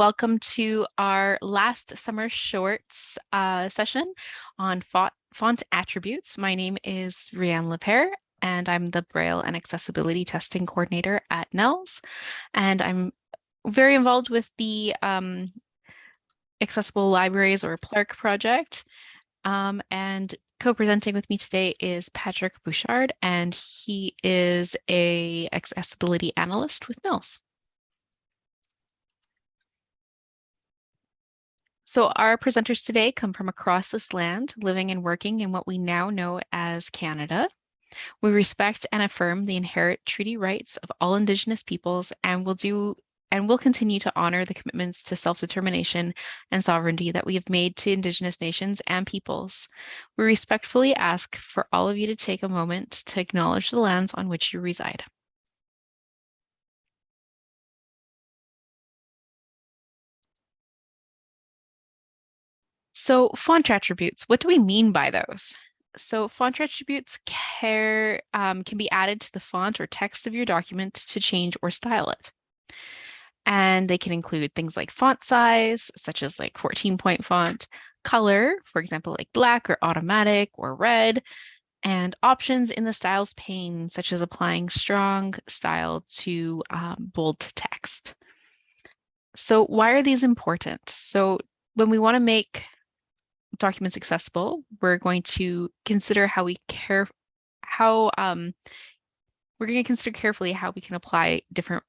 Welcome to our last summer shorts session on font attributes. My name is Rianne Lepere, and I'm the Braille and Accessibility Testing Coordinator at NNELS. And I'm very involved with the Accessible Libraries or PLARC project. And co-presenting with me today is Patrick Bouchard, and he is a accessibility analyst with NNELS. So our presenters today come from across this land, living and working in what we now know as Canada. We respect and affirm the inherent treaty rights of all Indigenous peoples and will continue to honor the commitments to self-determination and sovereignty that we have made to Indigenous nations and peoples. We respectfully ask for all of you to take a moment to acknowledge the lands on which you reside. So font attributes, what do we mean by those? So font attributes can be added to the font or text of your document to change or style it. And they can include things like font size, such as like 14-point font, color, for example, like black or automatic or red, and options in the styles pane, such as applying strong style to bold text. So why are these important? So when we want to make documents accessible, we're going to consider we're going to consider carefully how we can apply different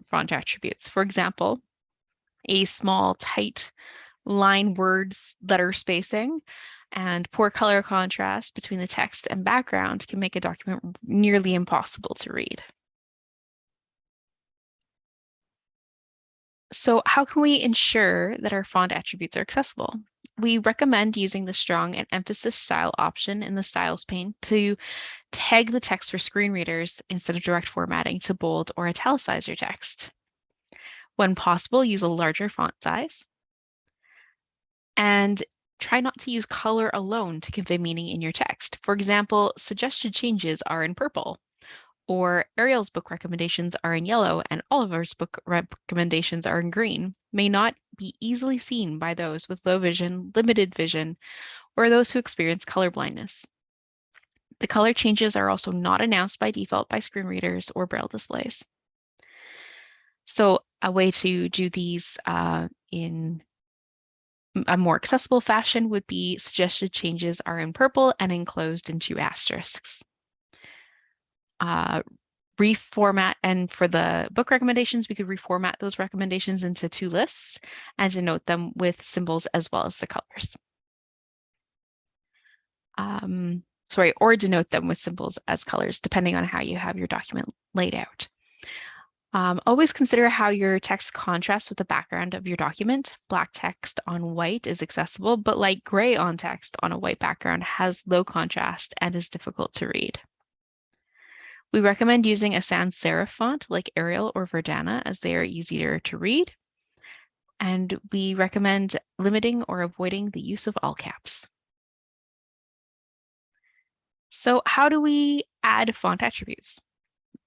font attributes. For example, a small, tight line words letter spacing and poor color contrast between the text and background can make a document nearly impossible to read. So how can we ensure that our font attributes are accessible? We recommend using the strong and emphasis style option in the styles pane to tag the text for screen readers instead of direct formatting to bold or italicize your text. When possible, use a larger font size. And try not to use color alone to convey meaning in your text. For example, suggested changes are in purple, or Ariel's book recommendations are in yellow and Oliver's book recommendations are in green, may not be easily seen by those with low vision, limited vision, or those who experience color blindness. The color changes are also not announced by default by screen readers or Braille displays. So a way to do these in a more accessible fashion would be suggested changes are in purple and enclosed in 2 asterisks. Reformat, and for the book recommendations, we could reformat those recommendations into 2 lists and denote them with symbols as well as the colors. Or denote them with symbols as colors, depending on how you have your document laid out. Always consider how your text contrasts with the background of your document. Black text on white is accessible, but light gray on text on a white background has low contrast and is difficult to read. We recommend using a sans serif font like Arial or Verdana as they are easier to read. And we recommend limiting or avoiding the use of all caps. So how do we add font attributes?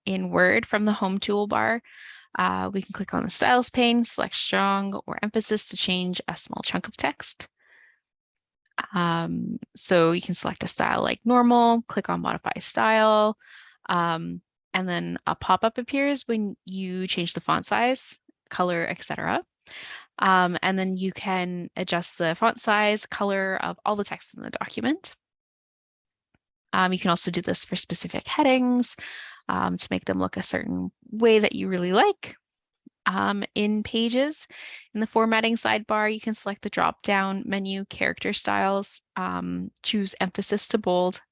In Word, from the Home toolbar, we can click on the Styles pane, select Strong or Emphasis to change a small chunk of text. So you can select a style like Normal, click on Modify Style, and then a pop-up appears when you change the font size, color, etc. And then you can adjust the font size, color of all the text in the document. You can also do this for specific headings to make them look a certain way that you really like. In Pages, in the formatting sidebar, you can select the drop-down menu, character styles, choose emphasis to bold,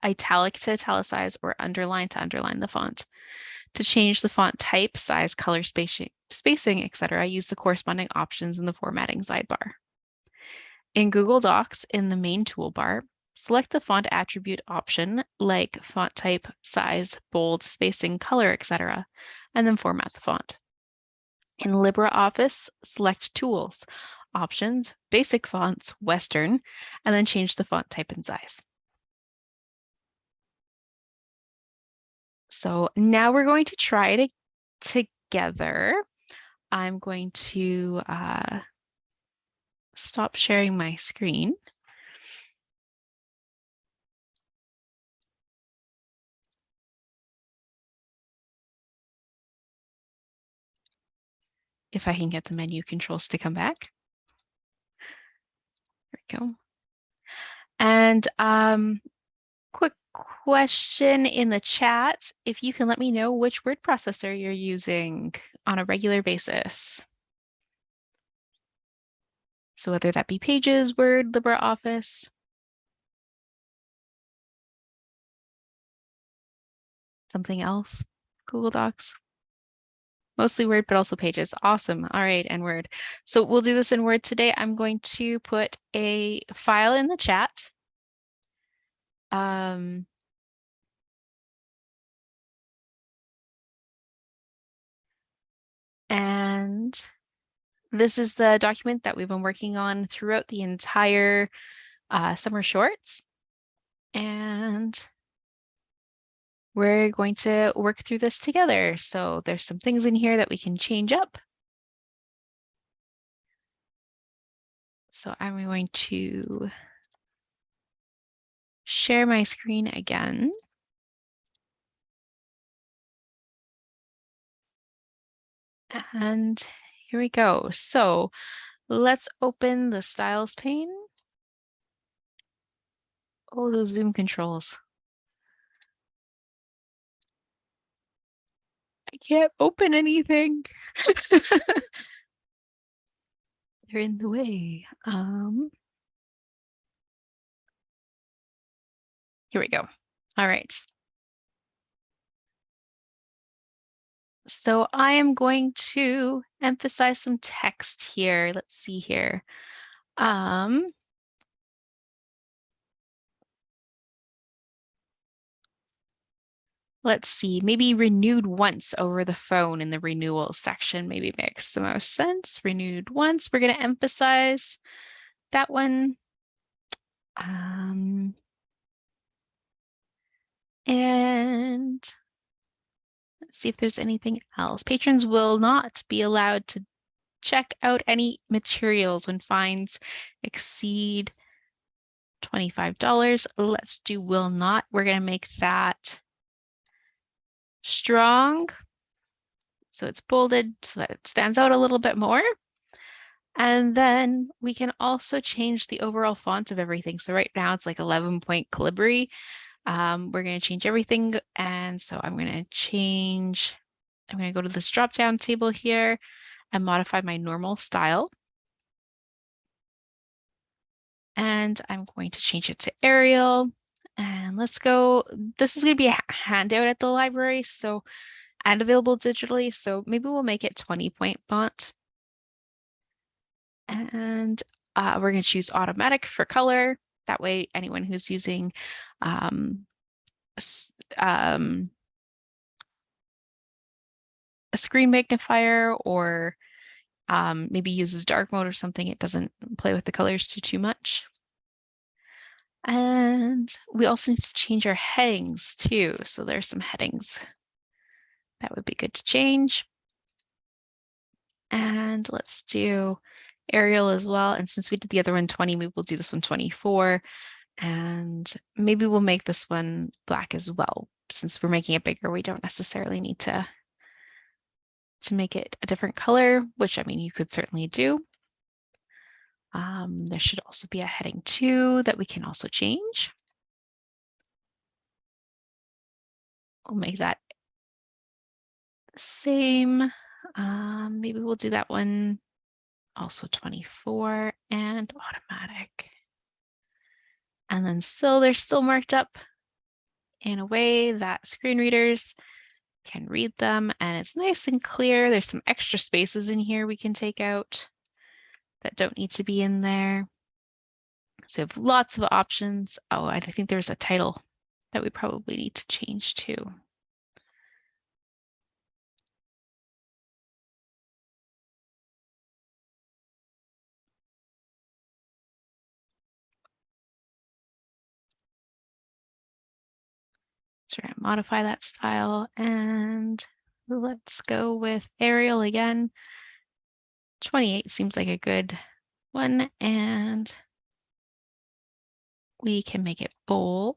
italic to italicize, or underline to underline the font. To change the font type, size, color, spacing, etc., use the corresponding options in the formatting sidebar. In Google Docs, in the main toolbar, select the font attribute option like font type, size, bold, spacing, color, etc., and then format the font. In LibreOffice, select Tools, Options, Basic Fonts, Western, and then change the font type and size. So now we're going to try it together. I'm going to stop sharing my screen. If I can get the menu controls to come back. There we go. And quick question in the chat, if you can let me know which word processor you're using on a regular basis. So whether that be Pages, Word, LibreOffice. Something else, Google Docs. Mostly Word, but also Pages. Awesome. All right, and Word. So we'll do this in Word today. I'm going to put a file in the chat. And this is the document that we've been working on throughout the entire summer shorts. And we're going to work through this together. So there's some things in here that we can change up. So I'm going to share my screen again. And here we go. So let's open the styles pane. Oh, those zoom controls. I can't open anything. They're in the way. Here we go. All right. So I am going to emphasize some text here. Let's see here. Let's see, maybe renewed once over the phone in the renewal section maybe makes the most sense. Renewed once, we're going to emphasize that one. And let's see if there's anything else. Patrons will not be allowed to check out any materials when fines exceed $25. Let's do will not. We're going to make that strong. So it's bolded so that it stands out a little bit more. And then we can also change the overall font of everything. So right now it's like 11-point Calibri. We're going to change everything. And so I'm going to go to this drop-down table here and modify my normal style. And I'm going to change it to Arial. And let's go. This is going to be a handout at the library, and available digitally. So maybe we'll make it 20-point font. And we're going to choose automatic for color. That way, anyone who's using a screen magnifier or maybe uses dark mode or something, it doesn't play with the colors too much. And we also need to change our headings too. So there's some headings that would be good to change. And let's do Arial as well. And since we did the other one 20, we will do this one 24. And maybe we'll make this one black as well. Since we're making it bigger, we don't necessarily need to make it a different color, which I mean, you could certainly do. There should also be a heading 2 that we can also change. We'll make that the same. Maybe we'll do that one also 24 and automatic. And then still, they're still marked up in a way that screen readers can read them, and it's nice and clear. There's some extra spaces in here we can take out that don't need to be in there. So we have lots of options. Oh, I think there's a title that we probably need to change too. So we're going to modify that style, and let's go with Arial again. 28 seems like a good one, and we can make it bold.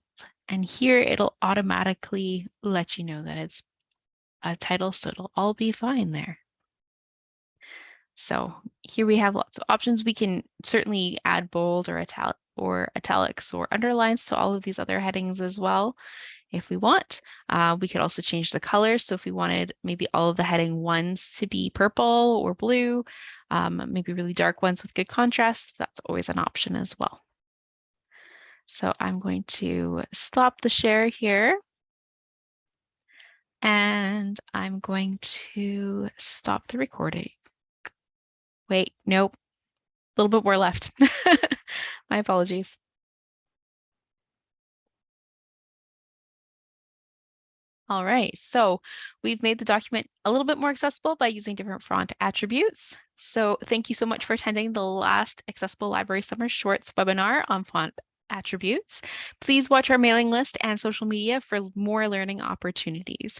And here it'll automatically let you know that it's a title, so it'll all be fine there. So here we have lots of options. We can certainly add bold or italics or underlines to all of these other headings as well if we want. We could also change the color. So if we wanted maybe all of the heading ones to be purple or blue, maybe really dark ones with good contrast, that's always an option as well. So I'm going to stop the share here. And I'm going to stop the recording. Wait, nope. A little bit more left. My apologies. All right, so we've made the document a little bit more accessible by using different font attributes. So thank you so much for attending the last Accessible Library Summer Shorts webinar on font attributes. Please watch our mailing list and social media for more learning opportunities.